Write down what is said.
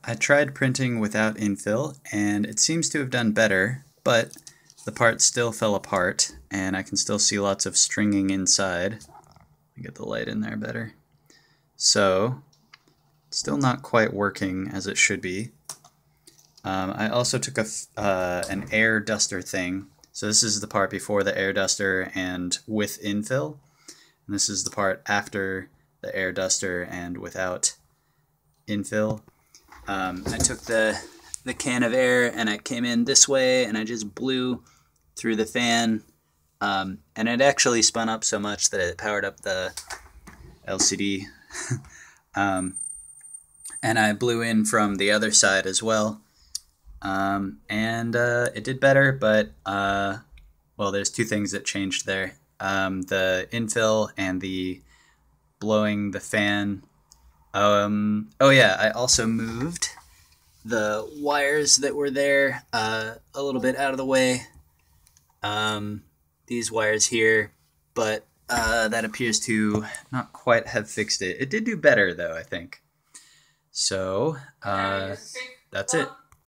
I tried printing without infill, and it seems to have done better, but the part still fell apart, and I can still see lots of stringing inside. Let me get the light in there better. So, it's still not quite working as it should be. I also took an air duster thing. So this is the part before the air duster and with infill. And this is the part after the air duster and without infill. I took the can of air and I came in this way and I just blew through the fan. And it actually spun up so much that it powered up the LCD. And I blew in from the other side as well. It did better, but, well, there's two things that changed there. The infill and the blowing the fan. Oh yeah, I also moved the wires that were there a little bit out of the way. These wires here, but that appears to not quite have fixed it. It did do better, though, I think. So, that's it.